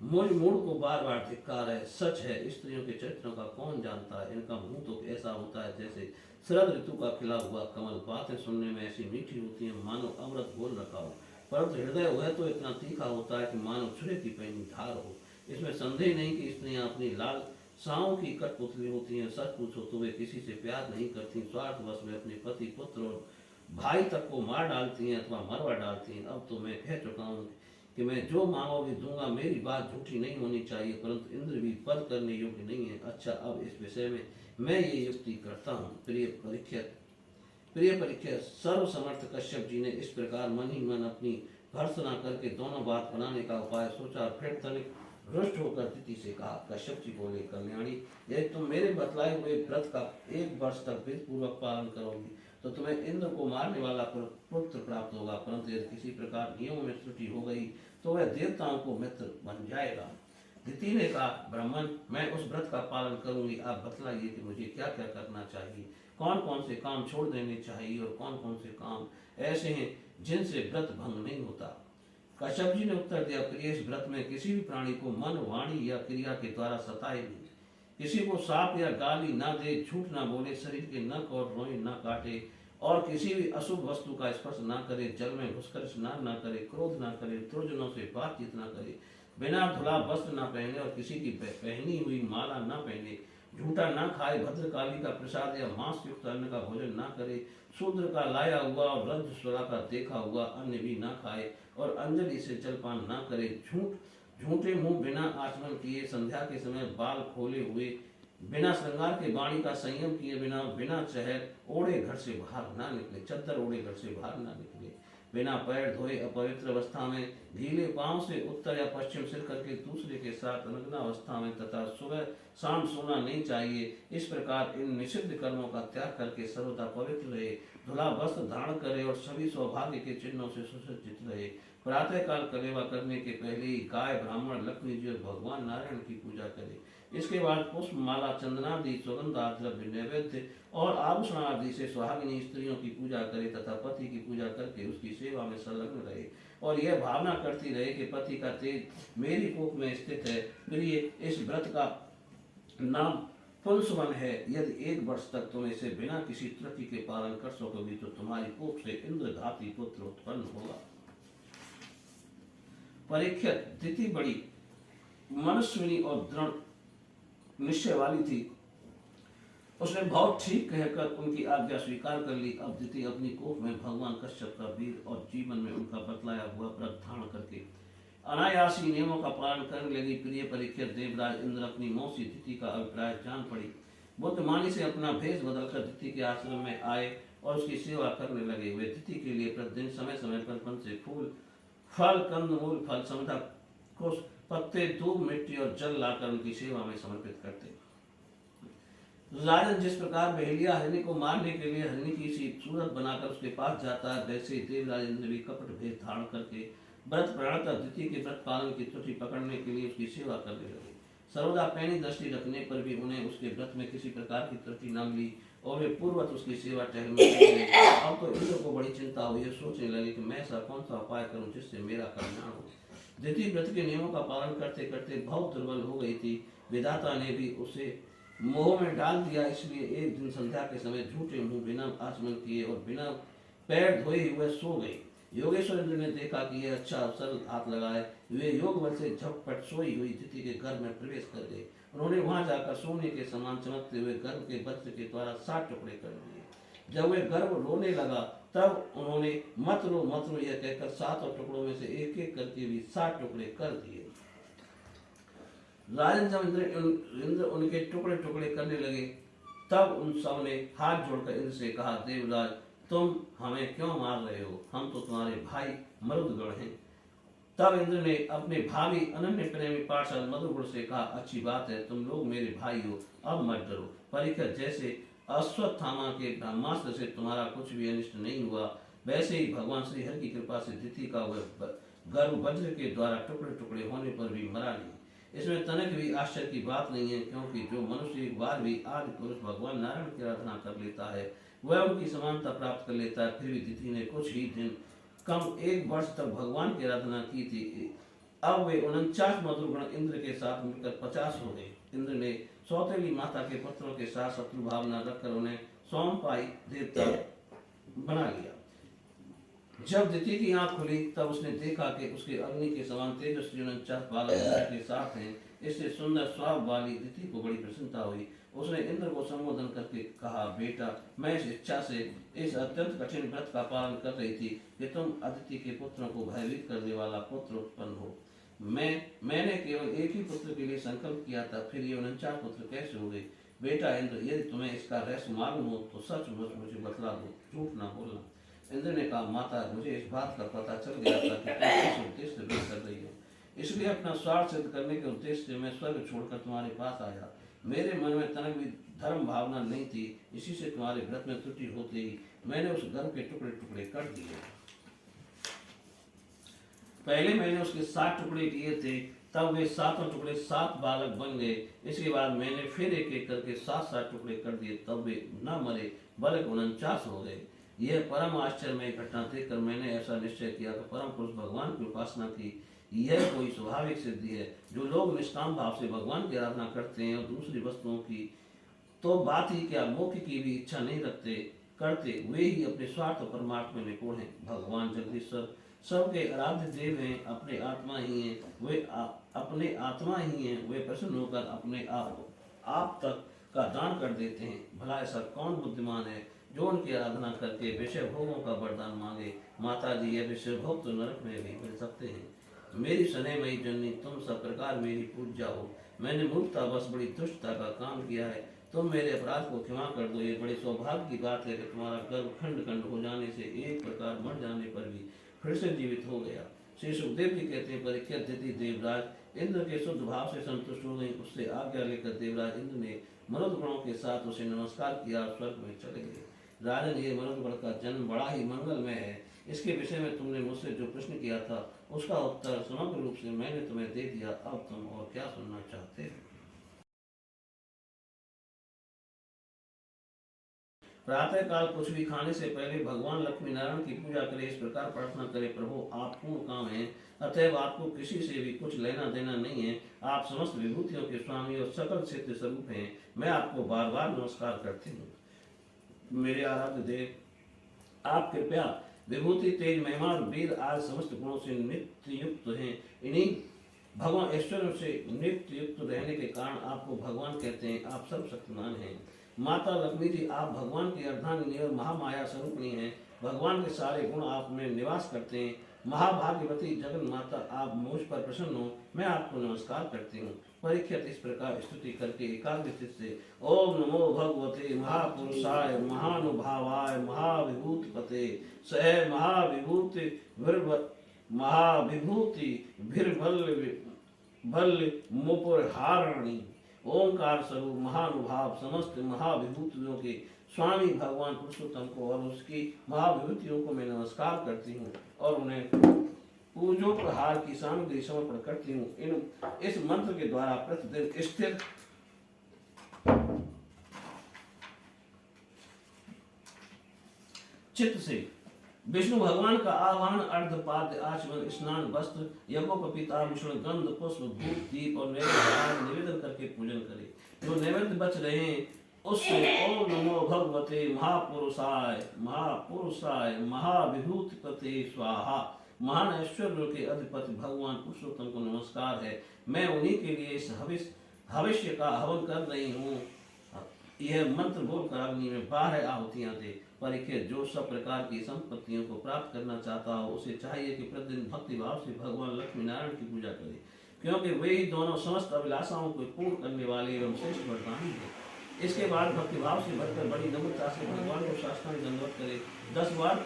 मूड को बार बार धिक्कार है। सच है, स्त्रियों के चरित्रों का कौन जानता है। इनका मुंह तो ऐसा होता है जैसे शरद ऋतु का खिला हुआ कमल। बातें सुनने में ऐसी मीठी होती हैं मानो अमृत घोल रखा हो, परंतु हृदय वह तो इतना तीखा होता है कि मानो छुरे की पहनी धार हो। इसमें संदेह नहीं कि स्त्रियां अपनी लालसाओं की कठपुतली होती हैं। सच पूछो तो वे किसी से प्यार नहीं करती। स्वार्थवश वे अपने पति, पुत्र और भाई तक को मार डालती हैं अथवा मरवा डालती हैं। अब तो मैं कह चुका हूँ कि मैं जो मांगोगे दूंगा। मेरी बात झूठी नहीं होनी चाहिए, परंतु इंद्र भी पद करने योग्य नहीं है। अच्छा, अब इस विषय में मैं ये युक्ति करता हूँ। प्रिय परीक्षित, सर्वसमर्थ कश्यप जी ने इस प्रकार मन ही मन अपनी भर्त्सना करके दोनों बात बनाने का उपाय सोचा और फिर तनिक रुष्ट होकर दिति से कहा। कश्यप जी बोले, कल्याणी, यदि तुम मेरे बतलाए हुए व्रत का 1 वर्ष तक विधि पूर्वक पालन करोगी तो तुम्हें इंद्र को मारने वाला पुत्र प्राप्त होगा, परंतु यदि किसी प्रकार नियमों में त्रुटि हो गई तो वह देवताओं को मित्र बन जाएगा। दिति ने कहा, ब्राह्मण, मैं उस व्रत का पालन करूंगी। आप बतलाइए कि मुझे क्या क्या करना चाहिए, कौन कौन से काम छोड़ देने चाहिए और कौन कौन से काम ऐसे हैं जिनसे व्रत भंग नहीं होता। कश्यप जी ने उत्तर दिया, प्रिय, इस व्रत में किसी भी प्राणी को मन, वाणी या क्रिया के द्वारा सताए नहीं, किसी को साप या गाली ना दे, झूठ ना बोले, शरीर के नख और रोए ना काटे और किसी भी अशुभ वस्तु का स्पर्श ना करे, जल में घुसकर स्नान ना करे, क्रोध ना करे, दुर्जनों से बातचीत ना करे, बिना धुला वस्त्र ना पहने और किसी की पहनी हुई माला ना पहने, झूठा ना खाए, भद्रकाली का प्रसाद या मांस युक्त अन्न का भोजन ना करे, शूद्र का लाया हुआ और रज्जु स्वरा का देखा हुआ अन्न भी ना खाए और अंजलि से जलपान ना करे, झूठे मुंह बिना आचमन किए, संध्या के समय बाल खोले हुए, बिना श्रृंगार के वाणी का संयम किए बिना, बिना चहर ओढ़े घर से बाहर ना निकले, चद्दर ओढ़े घर से बाहर ना निकले, बिना पैर धोए अपवित्र अवस्था में, ढीले पांव से उत्तर या पश्चिम सिर करके दूसरे के साथ नग्न अवस्था में तथा सुबह शाम सोना नहीं चाहिए। इस प्रकार इन निषिद्ध कर्मों का त्याग करके सर्वदा पवित्र रहे, धुला वस्त्र धारण करे और सभी सौभाग्य के चिन्हों से सुसज्जित रहे। प्रातः काल कलेवा करने के पहले ही गाय, ब्राह्मण, लक्ष्मी जी और भगवान नारायण की पूजा करे। इसके बाद पुष्प, माला, चंदनादि, सुगंधा द्रव्य, नैवेद्य और आभूषण आदि से सुहागिनी स्त्रियों की पूजा करे तथा पति की पूजा करके उसकी सेवा में संलग्न रहे और यह भावना करती रहे कि पति का तेज मेरी कोख में स्थित है। प्रिय, इस व्रत का नाम पुंसवन है। यदि 1 वर्ष तक तुम इसे बिना किसी त्रुटि के पालन कर सकोगी तो तुम्हारी कोख से इंद्रघाती पुत्र उत्पन्न होगा। परीक्षित, दिति बड़ी मनस्विनी और दृढ़ निश्चय वाली थी। उसने बहुत ठीक कहकर उनकी आज्ञा स्वीकार कर ली। अब दिति अपनी कोख में भगवान कश्यप का वीर और जीवन में उनका बतलाया हुआ व्रत धारण करके अनायासी नियमों का पालन करने लगी। प्रिय परीक्षित, देवराज इंद्र अपनी मौसी दिति का अभिप्राय जान पड़ी। बुद्धमानी से अपना भेष बदलकर दिति के आश्रम में आए और उसकी सेवा करने लगे। वे दिति के लिए प्रतिदिन समय समय पर फल से फूल, फल, कंदमूल, फल, समता, कुश, पत्ते, दूब, मिट्टी और जल लाकर उनकी सेवा में समर्पित करते। राजन जिस प्रकार बहेलिया हरिणी को मारने के लिए हरिणी की सी सूरत बनाकर उसके पास जाता है, वैसे ही देवराज इंद्र भी कपट भेद धारण करके व्रत प्राणता दिति के व्रत पालन की त्रुटि पकड़ने के लिए उसकी सेवा करने लगे। सर्वदा पैनी दृष्टि रखने पर भी उन्हें उसके व्रत में किसी प्रकार की त्रुटि न मिली और वे पूर्वत उसकी सेवा टहलने लगे। अब तो इंद्र को बड़ी चिंता हुई, सोचने लगे कि मैं ऐसा कौन सा उपाय करूं जिससे मेरा कल्याण हो। दिति व्रत के नियमों का पालन करते करते बहुत दुर्बल हो गई थी। विधाता ने भी उसे मोह में डाल दिया, इसलिए एक दिन संध्या के समय झूठे मुंह बिना आचमन किए और बिना पैर धोए हुए सो गए। योगेश्वर इंद्र ने देखा कि यह अच्छा अवसर हाथ लगाए, वे योग बल से झपट सोई हुई दिति के घर में प्रवेश कर गए। उन्होंने वहां जाकर सोने के समान चमकते हुए गर्भ के वस्त्र के द्वारा 7 टुकड़े कर दिए। जब वे गर्भ रोने लगा तब उन्होंने मत रो यह कहकर 7 टुकड़ों में से एक एक करके भी 7 टुकड़े कर दिए। राजन जब इंद्र उनके टुकड़े टुकड़े करने लगे तब उन सब ने हाथ जोड़कर इंद्र से कहा, देवराज, तुम हमें क्यों मार रहे हो? हम तो तुम्हारे भाई मरुदगण हैं। तब इंद्र ने अपने भावी अनन्य प्रेमी पार्षद मधुगुण से कहा, अच्छी बात है, तुम लोग मेरे भाई हो, अब मत डरो। परीक्षित, जैसे अश्वत्थामा के ब्रह्मास्त्र से तुम्हारा कुछ भी अनिष्ट नहीं हुआ, वैसे ही भगवान श्री हरि की कृपा से दिति का वह गर्भ वज्र के द्वारा टुकड़े टुकड़े होने पर भी मरा नहीं। इसमें तनिक भी आश्चर्य की बात नहीं है, क्योंकि जो मनुष्य एक बार भी आदि पुरुष भगवान नारायण की आराधना कर लेता है वह उनकी समानता प्राप्त कर लेता है। फिर भी दिति ने कुछ ही दिन कम 1 वर्ष तक भगवान की आराधना की थी। अब वे 49 मधुगण इंद्र के साथ मिलकर 50 हो गए। इंद्र ने सौतेली माता के पुत्रों के साथ शत्रु भावना रखकर उन्हें सोमपाई देवता बना लिया। जब दिति की आंख खुली तब उसने देखा कि उसके अग्नि के समान तेजस्वी 49 बालक के साथ हैं। इससे सुंदर स्वभाव वाली दिति को बड़ी प्रसन्नता हुई। उसने इंद्र को संबोधन करके कहा, बेटा, मैं इस इच्छा से इस अत्यंत कठिन व्रत का पालन कर रही थी कि तुम अदिति के पुत्रों को भयभीत करने वाला पुत्र उत्पन्न हो। मैंने केवल एक ही पुत्र के लिए संकल्प किया था, फिर ये 49 पुत्र कैसे हो गए? बेटा इंद्र, यदि तुम्हें इसका रहस्य मालूम हो तो सचमुच मुझे बतला दो, झूठ ना बोलना। इंद्र ने कहा, माता, मुझे इस बात का पता चल गया था कि तुम किस उद्देश्य से वेद कर रही हो, इसलिए अपना स्वार्थ सिद्ध करने के उद्देश्य से मैं स्वर्ग छोड़कर तुम्हारे पास आया। मेरे मन में तनक भी धर्म भावना नहीं थी, इसी से तुम्हारे व्रत में त्रुटि होते ही मैंने उस गर्भ के टुकड़े टुकड़े कर दिए। पहले मैंने उसके 7 टुकड़े किए थे, तब वे 7 टुकड़े 7 बालक बन गए। इसके बाद मैंने फिर एक एक करके 7 टुकड़े कर दिए, तब वे न मरे बल्कि 49 हो गए। यह परम आश्चर्यमय घटना देखकर मैंने ऐसा निश्चय किया कि परम पुरुष भगवान की उपासना की यह कोई स्वाभाविक सिद्धि है। जो लोग निष्काम भाव से भगवान की आराधना करते हैं और दूसरी वस्तुओं की तो बात ही क्या, मोक्ष की भी इच्छा नहीं रखते करते, वे ही अपने स्वार्थ और परमार्थ में निपुण हैं। भगवान जगदीश्वर सबके आराध्य देव हैं, अपने आत्मा ही हैं, अपने आत्मा ही हैं। वे प्रसन्न होकर अपने आप तक का दान कर देते हैं। भला ऐसा कौन बुद्धिमान है जो उनकी आराधना करके विषय भोगों का वरदान मांगे। माता जी, यह विषय भोग तो नरक में भी मिल सकते हैं। मेरी स्नेहमयी जननी, तुम सब प्रकार मेरी पूज्या हो। मैंने मूर्खता बस बड़ी दुष्टता का काम किया है, तुम मेरे अपराध को क्षमा कर दो। ये बड़े सौभाग्य की बात है कि तुम्हारा गर्भ खंड खंड हो जाने से एक प्रकार मर जाने पर भी फिर से जीवित हो गया। श्री सुखदेव जी कहते हैं, परीक्षा देती देवराज इंद्र के शुद्ध भाव से संतुष्ट हो गई। उससे आज्ञा लेकर देवराज इंद्र ने मरुद गणों के साथ उसे नमस्कार किया, स्वर्ग में चले गए। राजन, ये मरुद गण का जन्म बड़ा ही मंगलमय है। इसके विषय में तुमने मुझसे जो प्रश्न किया था उसका उत्तर समग्र रूप से मैंने तुम्हें दे दिया। अब तुम और क्या सुनना चाहते हो? प्रातः काल कुछ भी खाने से पहले भगवान लक्ष्मी नारायण की पूजा करे, इस प्रकार प्रार्थना करे, प्रभु आप पूर्ण काम हैं, अतएव आपको किसी से भी कुछ लेना देना नहीं है। आप समस्त विभूतियों के स्वामी और सकल सिद्ध स्वरूप हैं। मैं आपको बार बार नमस्कार करती हूँ। मेरे आराध्य देव, आप कृपया विभूति, तेज, महिमा और वीर आज समस्त गुणों से नित्य युक्त हैं। इन्हीं भगवान ऐश्वर्य से नित्य युक्त रहने के कारण आपको भगवान कहते हैं। आप सर्वशक्तिमान हैं। माता लक्ष्मी जी, आप भगवान की अर्धांगिनी और महामाया स्वरूपणी हैं। भगवान के सारे गुण आप में निवास करते हैं। महाभाग्यवती जगन माता, आप मुझ पर प्रसन्न हो, मैं आपको नमस्कार करती हूँ। परीक्षित इस प्रकार स्तुति करके एकाग्र चित्त से ओम नमो भगवते महापुरुषाय महानुभावाय महाविभूतिपते स महाविभूति महाविभूति भीर्बल बल मुपुरहारणी। ओंकार स्वरूप महानुभाव समस्त महाविभूतियों के स्वामी भगवान पुरुषोत्तम को और उसकी महाविभूतियों को मैं नमस्कार करती हूँ और उन्हें पूजोपहार की सामग्री समर्पण करती हूँ। इस मंत्र के द्वारा प्रतिदिन स्थिर चित्त से विष्णु भगवान का आह्वान, अर्धपाद्य, आचमन, स्नान, वस्त्र, यज्ञोपवीताभूषण, गंध, पुष्प, धूप, दीप और निवेदन करके पूजन करे। जो नैवेद्य बच रहे हैं उससे ओम नमो भगवते महापुरुषाय महापुरुषाय महाविभूतिपते स्वाहा। महान ऐश्वर्य के अधिपति भगवान पुरुषोत्तम को नमस्कार है। मैं उन्हीं के लिए इस भविष्य का हवन कर रही हूँ। यह मंत्र बोलकर अग्नि में 12 आहुतियां दे। परीक्षित, जो सब प्रकार की संपत्तियों को प्राप्त करना चाहता हो उसे चाहिए कि प्रतिदिन भक्ति भाव से भगवान लक्ष्मी नारायण की पूजा करे, क्योंकि वे ही दोनों समस्त अभिलाषाओं को पूर्ण करने वाले एवं श्रेष्ठ वरदानी हैं। इसके बाद भक्ति भाव से भरकर बड़ी नम्रता से भगवान को साष्टांग दंडवत करे। 10 बार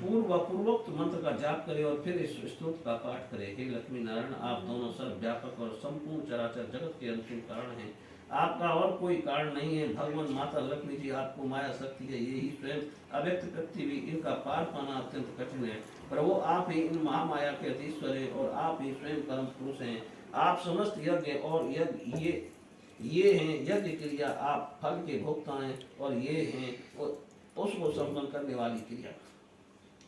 पूर्वोक्त मंत्र का जाप करे और फिर इस स्तोत्र का पाठ करे। हे लक्ष्मी नारायण, आप दोनों सर्वव्यापक और संपूर्ण चराचर जगत के अंतिम कारण हैं। आपका और कोई कारण नहीं है। भगवान माता लक्ष्मी जी आपको माया शक्ति है, ये ही स्वयं अव्यक्त व्यक्ति भी इनका पार पाना अत्यंत कठिन है। प्रभु, आप ही इन महामाया के अधीश्वर हैं और आप ही स्वयं परम पुरुष हैं। आप समस्त यज्ञ और यज्ञ ये हैं यज्ञ क्रिया, आप फल के भोक्ता हैं और ये हैं उसको संपन्न करने वाली क्रिया।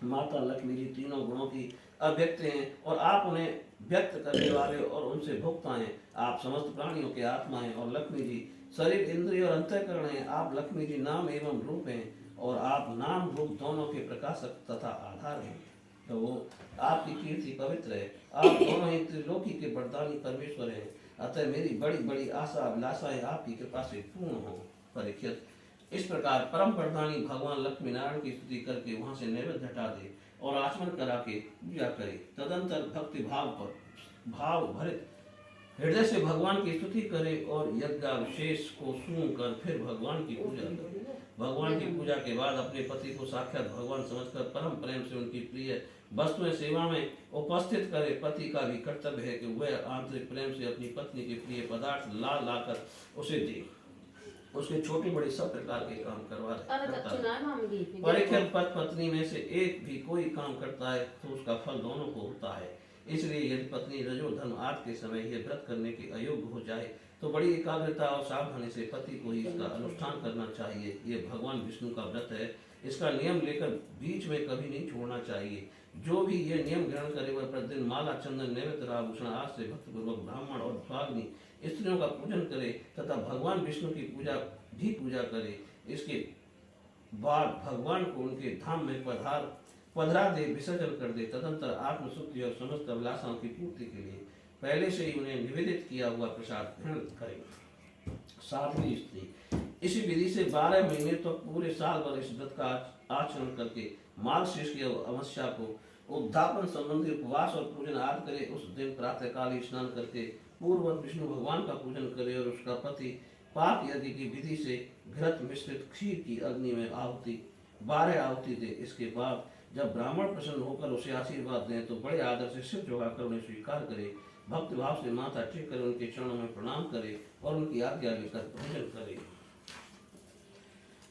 माता लक्ष्मी जी तीनों गुणों की अव्यक्त हैं और आप उन्हें व्यक्त करने वाले और उनसे भोक्ता हैं। आप समस्त प्राणियों के आत्मा हैं और लक्ष्मी जी शरीर, इंद्रिय और अंतःकरण हैं। आप लक्ष्मी जी नाम एवं रूप हैं और आप नाम रूप दोनों के प्रकाशक तथा आधार हैं। तो वो आपकी कीर्ति पवित्र है। आप दोनों ही त्रिलोकी के वरदानी परमेश्वर हैं। अतः मेरी बड़ी बड़ी आशा अभिलाषाएं आपकी कृपा से पूर्ण हो। परीक्षित, इस प्रकार परम वरदानी भगवान लक्ष्मी नारायण की स्तुति करके वहां से नैवेद्य हटा दे और आचमन करा के पूजा करे। तदंतर भक्ति भाव भरित हृदय से भगवान की स्तुति करे और यज्ञाभिषेक को सूंघकर फिर भगवान की पूजा करे। भगवान की पूजा के बाद अपने पति को साक्षात भगवान समझकर परम प्रेम से उनकी प्रिय वस्तुएं सेवा में उपस्थित करे। पति का भी कर्तव्य है कि वह आंतरिक प्रेम से अपनी पत्नी के प्रिय पदार्थ ला लाकर उसे दे, उसके छोटे बड़े सब प्रकार के काम करता है। परीक्षण पत्नी में से एक भी कोई काम करता है तो उसका फल दोनों को होता है। इसलिए यदि पत्नी रजो धर्म आठ के समय यह व्रत करने के अयोग्य हो जाए तो बड़ी एकाग्रता और सावधानी से पति को ही इसका अनुष्ठान करना चाहिए। यह भगवान विष्णु का व्रत है, इसका नियम लेकर बीच में कभी नहीं छोड़ना चाहिए। जो भी ये नियम ग्रहण करे वह प्रतिदिन माला चंदन नैवेद्य आभूषण आज से भक्तिपूर्वक ब्राह्मण और भाग्नि स्त्रियों का पूजन करे तथा भगवान विष्णु की पूजा करे। इसके बाद भगवान को उनके धाम में पधरा दे, विसर्जन कर दे। तदंतर आत्मशुद्धि और समस्त अभिलाषाओं की पूर्ति के लिए पहले से ही उन्हें निवेदित किया हुआ प्रसाद ग्रहण करें। सातवीं स्त्री, इसी विधि से 12 महीने तो पूरे साल भर इस व्रत का आचरण करके मार्गशीर्ष की अमावस्या को उद्धापन संबंधी उपवास और पूजन आदि करे। उस दिन प्रातःकाल स्नान करके पूर्ववत विष्णु भगवान का पूजन करे और उसका पति पाक यज्ञ की विधि से घृत मिश्रित खीर की अग्नि में 12 आहुति दे। इसके बाद जब ब्राह्मण प्रसन्न होकर उसे आशीर्वाद दें तो बड़े आदर से सिर झुकाकर उन्हें स्वीकार करे, भक्ति भाव से माथा टेक कर उनके चरणों में प्रणाम करे और उनकी आज्ञा लेकर भोजन करे।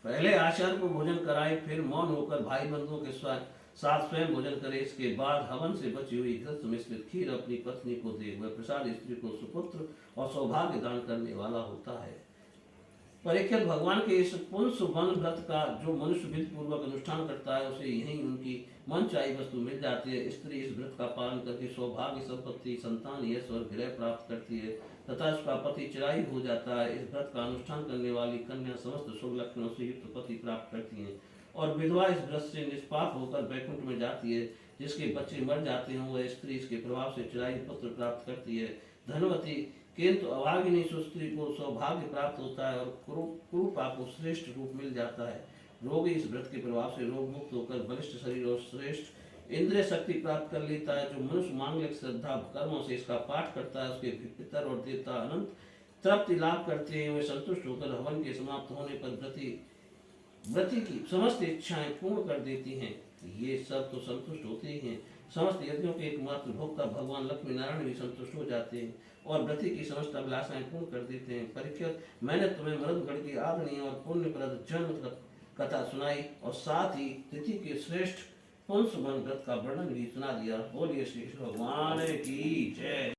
पहले आचार्य को भोजन कराए, फिर मौन होकर भाई बंधुओं के साथ स्वयं भोजन करे। इसके बाद हवन से बची हुई घृत मिश्रित खीर अपनी पत्नी को दे। वह प्रसाद स्त्री को सुपुत्र और सौभाग्य दान करने वाला होता है। परीक्षित, भगवान के इस पुंस वन व्रत का जो मनुष्य विधि पूर्वक अनुष्ठान करता है उसे यही उनकी मनचाही वस्तु मिल जाती है। स्त्री इस व्रत का पालन करके सौभाग्य, संपत्ति, संतान, यश और गृह प्राप्त करती है तथा उसका पति चिरायु हो जाता है। इस व्रत का अनुष्ठान करने वाली कन्या समस्त शुभ लक्षणों से युक्त पति प्राप्त करती है और विधवा इस व्रत से निष्पाप होकर वैकुंठ में जाती है। जिसके बच्चे मर जाते हैं वह स्त्री इसके प्रभाव से चिरायु पुत्र प्राप्त करती है। धनवती किंतु अभागिनी सुस्त्री को सौभाग्य प्राप्त होता है और कुरूपा को श्रेष्ठ रूप मिल जाता है। रोगी इस व्रत के प्रभाव से रोग मुक्त होकर बलिष्ठ शरीर और श्रेष्ठ इंद्रिय शक्ति प्राप्त कर लेता है। जो मनुष्य मांगलिक श्रद्धा कर्मों से इसका पाठ करता है उसके पितर और देवता अनंत तृप्ति लाभ करते हैं। वे संतुष्ट होकर हवन के समाप्त होने पर व्रती की समस्त इच्छाएं पूर्ण कर देती हैं। ये सब तो संतुष्ट होते ही हैं, समस्त यज्ञों के एकमात्र भोक्ता भगवान लक्ष्मी नारायण भी संतुष्ट हो जाते हैं और व्रती की समस्त अभिलाषाएं पूर्ण कर देते हैं। परीक्षित, मैंने तुम्हें मृदगढ़ की आदरणीय और पुण्यप्रद जन्म कथा सुनाई और साथ ही तिथि के श्रेष्ठ पुंस वन व्रत का वर्णन भी सुना दिया। बोलिए श्री कृष्ण भगवान की जय।